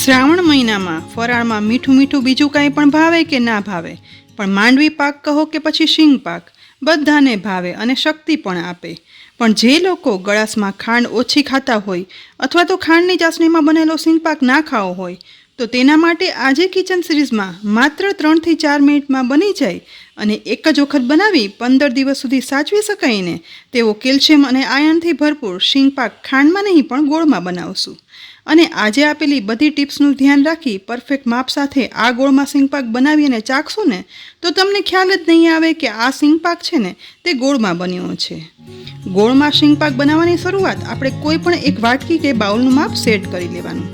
શ્રાવણ મહિનામાં ફરાળમાં મીઠું મીઠું બીજું કાંઈ પણ ભાવે કે ના ભાવે, પણ માંડવી પાક કહો કે પછી સિંગ પાક બધાને ભાવે અને શક્તિ પણ આપે. પણ જે લોકો ગળાસમાં ખાંડ ઓછી ખાતા હોય અથવા તો ખાંડની ચાસણીમાં બનેલો સિંગ પાક ના ખાવો હોય તો તેના માટે આજે કિચન સિરીઝમાં માત્ર 3 થી 4 મિનિટમાં બની જાય અને એક જ વખત બનાવી 15 દિવસ સુધી સાચવી શકાય ને તેવો કેલ્શિયમ અને આયર્નથી ભરપૂર સિંગ પાક ખાંડમાં નહીં પણ ગોળમાં બનાવશું. અને આજે આપેલી બધી ટિપ્સનું ધ્યાન રાખી પરફેક્ટ માપ સાથે આ ગોળમાં સિંગ પાક બનાવી અને ચાખશું ને તો તમને ખ્યાલ જ નહીં આવે કે આ સિંગ પાક છે ને તે ગોળમાં બન્યો છે. ગોળમાં સિંગ પાક બનાવવાની શરૂઆત આપણે કોઈ પણ એક વાટકી કે બાઉલનું માપ સેટ કરી લેવાનું.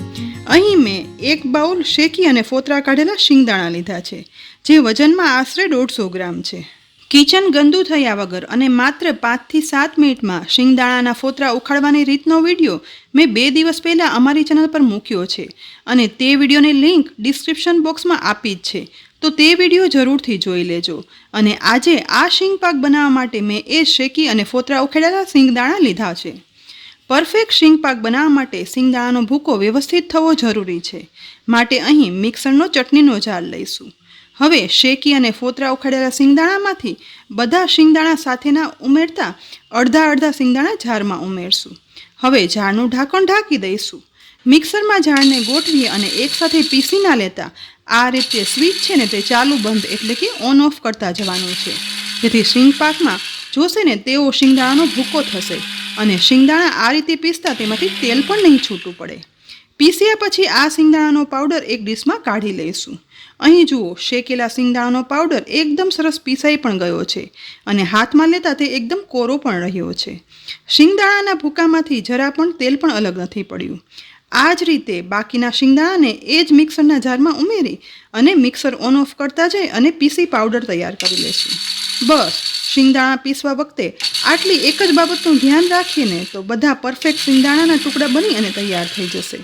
અહીં મેં એક બાઉલ શેકી અને ફોતરા કાઢેલા શિંગદાણા લીધા છે, જે વજનમાં આશરે 150 ગ્રામ છે. કિચન ગંદુ થયા વગર અને માત્ર 5 થી 7 મિનિટમાં શિંગદાણાના ફોતરા ઉખાડવાની રીતનો વિડીયો મેં 2 દિવસ પહેલાં અમારી ચેનલ પર મૂક્યો છે અને તે વિડીયોની લિંક ડિસ્ક્રિપ્શન બોક્સમાં આપી જ છે, તો તે વિડીયો જરૂરથી જોઈ લેજો. અને આજે આ સિંગ પાક બનાવવા માટે મેં એ શેકી અને ફોતરા ઉખાડેલા શિંગદાણા લીધા છે. પરફેક્ટ સિંગ પાક બનાવવા માટે શિંગદાણાનો ભૂકો વ્યવસ્થિત થવો જરૂરી છે, માટે અહીં મિક્સરનો ચટણીનો જાર લઈશું. હવે શેકી અને ફોતરા ઉખાડેલા શિંગદાણામાંથી બધા શિંગદાણા સાથેના ઉમેરતા અડધા શિંગદાણા જારમાં ઉમેરશું. હવે જારનું ઢાંકણ ઢાંકી દઈશું. મિક્સરમાં જારને ગોઠવી અને એકસાથે પીસી ના લેતા આ રીતે સ્વિચ છે ને તે ચાલુ બંધ એટલે કે ઓન ઓફ કરતા જવાનું છે, જેથી સિંગ પાકમાં જોશે ને તેવો શિંગદાણાનો ભૂકો થશે અને શિંગદાણા આ રીતે પીસતા તેમાંથી તેલ પણ નહીં છૂટું પડે. પીસ્યા પછી આ શિંગદાણાનો પાવડર એક ડીશમાં કાઢી લઈશું. અહીં જુઓ, શેકેલા શિંગદાણાનો પાવડર એકદમ સરસ પીસાઈ પણ ગયો છે અને હાથમાં લેતા તે એકદમ કોરો પણ રહ્યો છે. શિંગદાણાના ભૂકામાંથી જરા પણ તેલ પણ અલગ નથી પડ્યું. આ જ રીતે બાકીના શિંગદાણાને એ જ મિક્સરના જારમાં ઉમેરી અને મિક્સર ઓન ઓફ કરતા જઈ અને પીસી પાવડર તૈયાર કરી લઈશું. બસ, શિંગદાણા પીસવા વખતે આટલી એક જ બાબતનું ધ્યાન રાખીને તો બધા પરફેક્ટ શિંગદાણાના ટુકડા બની અને તૈયાર થઈ જશે.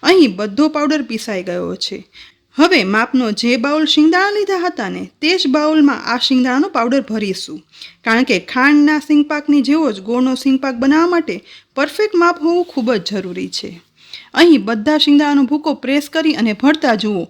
અહીં બધો પાવડર પીસાઈ ગયો છે. હવે માપનો જે બાઉલ શિંગદાણા લીધા હતા ને તે જ બાઉલમાં આ શિંગદાણાનો પાવડર ભરીશું, કારણ કે ખાંડના સિંગ પાકની જેવો જ ગોળનો સિંગ પાક બનાવવા માટે પરફેક્ટ માપ હોવું ખૂબ જ જરૂરી છે. અહીં બધા શિંગદાણાનો ભૂકો પ્રેસ કરી અને ભરતા જુઓ,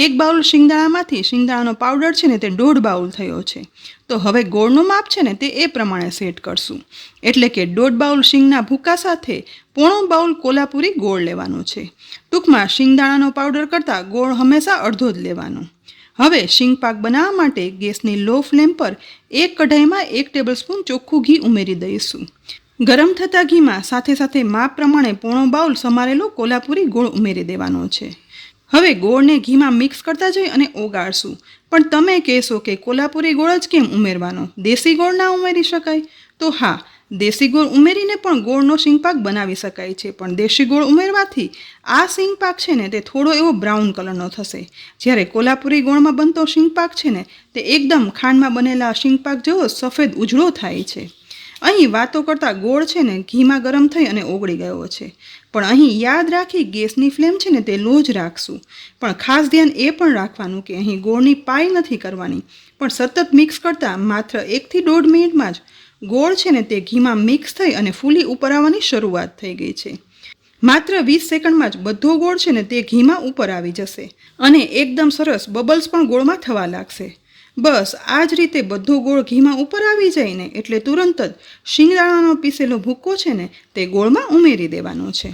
એક બાઉલ શિંગદાણામાંથી શિંગદાણાનો પાવડર છે ને તે 1.5 બાઉલ થયો છે. તો હવે ગોળનું માપ છે ને તે એ પ્રમાણે સેટ કરશું, એટલે કે 1.5 બાઉલ શિંગના ભૂકા સાથે 1.5 બાઉલ કોલ્હાપુરી ગોળ લેવાનો છે. ટૂંકમાં શિંગદાણાનો પાવડર કરતાં ગોળ હંમેશા અડધો જ લેવાનો. હવે સિંગ પાક બનાવવા માટે ગેસની લો ફ્લેમ પર એક કઢાઈમાં 1 ટેબલસ્પૂન ચોખ્ખું ઘી ઉમેરી દઈશું. ગરમ થતા ઘીમાં સાથે સાથે માપ પ્રમાણે 1.5 બાઉલ સમારેલો કોલ્હાપુરી ગોળ ઉમેરી દેવાનો છે. હવે ગોળને ઘીમાં મિક્સ કરતા જઈ અને ઓગાળશું. પણ તમે કહેશો કે કોલ્હાપુરી ગોળ જ કેમ ઉમેરવાનો, દેશી ગોળ ના ઉમેરી શકાય? તો હા, દેશી ગોળ ઉમેરીને પણ ગોળનો સિંગ પાક બનાવી શકાય છે, પણ દેશી ગોળ ઉમેરવાથી આ સિંગ પાક છે ને તે થોડો એવો બ્રાઉન કલરનો થશે, જ્યારે કોલ્હાપુરી ગોળમાં બનતો સિંગ પાક છે ને તે એકદમ ખાંડમાં બનેલા સિંગ પાક જેવો સફેદ ઉજળો થાય છે. અહીં વાતો કરતાં ગોળ છે ને ઘીમાં ગરમ થઈ અને ઓગળી ગયો છે, પણ અહીં યાદ રાખી ગેસની ફ્લેમ છે ને તે લો જ રાખશું. પણ ખાસ ધ્યાન એ પણ રાખવાનું કે અહીં ગોળની પાઈ નથી કરવાની, પણ સતત મિક્સ કરતાં માત્ર 1 થી 1.5 મિનિટમાં જ ગોળ છે ને તે ઘીમાં મિક્સ થઈ અને ફૂલી ઉપર આવવાની શરૂઆત થઈ ગઈ છે. માત્ર 20 સેકન્ડમાં જ બધો ગોળ છે ને તે ઘીમાં ઉપર આવી જશે અને એકદમ સરસ બબલ્સ પણ ગોળમાં થવા લાગશે. બસ આ જ રીતે બધો ગોળ ઘીમાં ઉપર આવી જાય ને એટલે તુરંત જ શિંગદાણાનો પીસેલો ભૂકો છે ને તે ગોળમાં ઉમેરી દેવાનો છે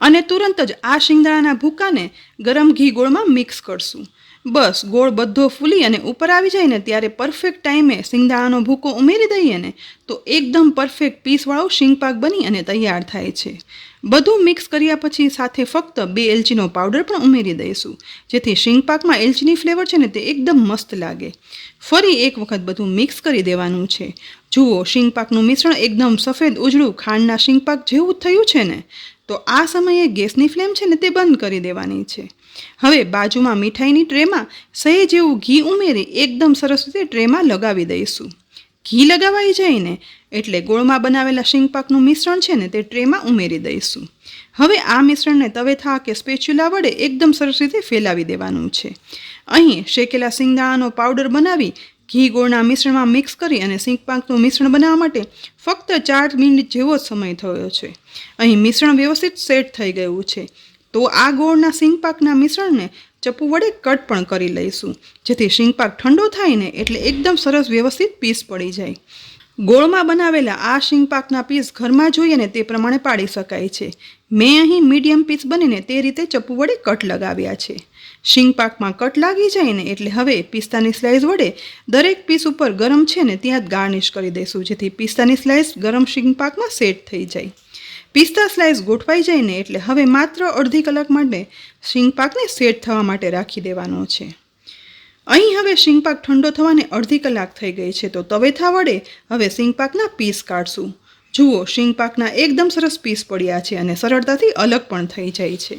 અને તુરંત જ આ શિંગદાણાના ભૂકાને ગરમ ઘી ગોળમાં મિક્સ કરશું. બસ ગોળ બધો ફૂલી અને ઉપર આવી જાય ને ત્યારે પરફેક્ટ ટાઈમે શિંગદાણાનો ભૂકો ઉમેરી દઈએ ને તો એકદમ પરફેક્ટ પીસવાળો સિંગ પાક બની અને તૈયાર થાય છે. બધું મિક્સ કર્યા પછી સાથે ફક્ત 2 એલચીનો પાવડર પણ ઉમેરી દઈશું, જેથી સિંગ પાકમાં એલચીની ફ્લેવર છે ને તે એકદમ મસ્ત લાગે. ફરી એક વખત બધું મિક્સ કરી દેવાનું છે. જુઓ, સિંગ પાકનું મિશ્રણ એકદમ સફેદ ઉજળું ખાંડના સિંગ પાક જેવું થયું છે ને, તો આ સમયે ગેસની ફ્લેમ છે ને તે બંધ કરી દેવાની છે. હવે બાજુમાં મીઠાઈની ટ્રેમાં સહેજ જેવું ઘી ઉમેરી એકદમ સરસ રીતે ટ્રેમાં લગાવી દઈશું. ઘી લગાવાઈ જાય ને એટલે ગોળમાં બનાવેલા સિંગ પાકનું મિશ્રણ છે ને તે ટ્રેમાં ઉમેરી દઈશું. હવે આ મિશ્રણને તવેથા કે સ્પેચ્યુલા વડે એકદમ સરસ રીતે ફેલાવી દેવાનું છે. અહીં શેકેલા શિંગદાણાનો પાવડર બનાવી ઘી ગોળના મિશ્રણમાં મિક્સ કરી અને સિંગ પાકનું મિશ્રણ બનાવવા માટે ફક્ત 4 મિનિટ જેવો જ સમય થયો છે. અહીં મિશ્રણ વ્યવસ્થિત સેટ થઈ ગયું છે. તો આ ગોળના સિંગપાકના મિશ્રણને ચપ્પુ વડે કટ પણ કરી લઈશું, જેથી સિંગપાક ઠંડો થાય ને એટલે એકદમ સરસ વ્યવસ્થિત પીસ પડી જાય. ગોળમાં બનાવેલા આ સિંગપાકના પીસ ઘરમાં જોઈએ ને તે પ્રમાણે પાડી શકાય છે. મેં અહીં મીડિયમ પીસ બનીને તે રીતે ચપ્પુ વડે કટ લગાવ્યા છે. સિંગપાકમાં કટ લાગી જાય ને એટલે હવે પિસ્તાની સ્લાઇસ વડે દરેક પીસ ઉપર ગરમ છે ને ત્યાં જ ગાર્નિશ કરી દઈશું, જેથી પિસ્તાની સ્લાઇસ ગરમ સિંગપાકમાં સેટ થઈ જાય. પિસ્તા સ્લાઇસ ગોઠવાઈ જાય ને એટલે હવે માત્ર અડધી કલાક માટે સિંગપાકને સેટ થવા માટે રાખી દેવાનો છે. અહીં હવે સિંગપાક ઠંડો થવાને અડધી કલાક થઈ ગઈ છે, તો તવેથા વડે હવે સિંગપાકના પીસ કાઢશું. જુઓ, સિંગપાકના એકદમ સરસ પીસ પડ્યા છે અને સરળતાથી અલગ પણ થઈ જાય છે.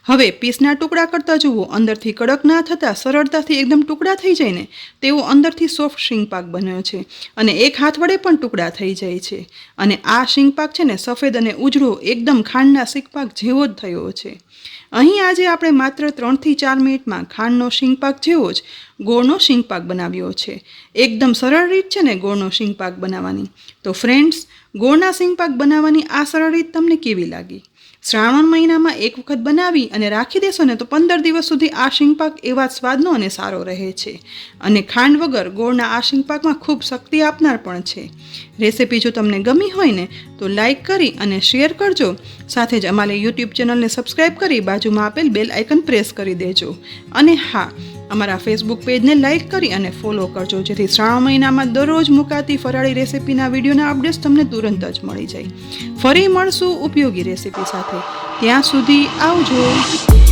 હવે પીસના ટુકડા કરતાં જુઓ, અંદરથી કડક ના થતાં સરળતાથી એકદમ ટુકડા થઈ જાય ને તેવો અંદરથી સોફ્ટ સિંગપાક બન્યો છે અને એક હાથ વડે પણ ટુકડા થઈ જાય છે. અને આ સિંગપાક છે ને સફેદ અને ઉજળો એકદમ ખાંડના સિંગપાક જેવો જ થયો છે. અહીં આજે આપણે માત્ર 3 થી 4 મિનિટમાં ખાંડનો સિંગપાક જેવો જ ગોળનો સિંગપાક બનાવ્યો છે. એકદમ સરળ રીત છે ને ગોળનો સિંગપાક બનાવવાની. તો ફ્રેન્ડ્સ, ગોળના સિંગપાક બનાવવાની આ સરળ રીત તમને કેવી લાગી? શ્રાવણ મહિનામાં એક વખત બનાવી અને રાખી દેશો ને તો 15 દિવસ સુધી આ સિંગપાક એવા સ્વાદનો અને સારો રહે છે. અને ખાંડ વગર ગોળના આ સિંગપાકમાં ખૂબ શક્તિ આપનાર પણ છે. રેસિપી જો તમને ગમી હોય ને તો લાઈક કરી અને શેર કરજો. સાથે જ અમારી યુટ્યુબ ચેનલને સબસ્ક્રાઈબ કરી બાજુમાં આપેલ બેલ આઇકન પ્રેસ કરી દેજો. અને હા, અમારા ફેસબુક પેજને લાઈક કરી અને ફોલો કરજો, જેથી શ્રાવણ મહિનામાં દરરોજ મુકાતી ફરાળી રેસિપીના વિડીયોના અપડેટ્સ તમને તુરંત જ મળી જાય. ફરી મળશું ઉપયોગી રેસિપી સાથે. ત્યાં સુધી આવજો.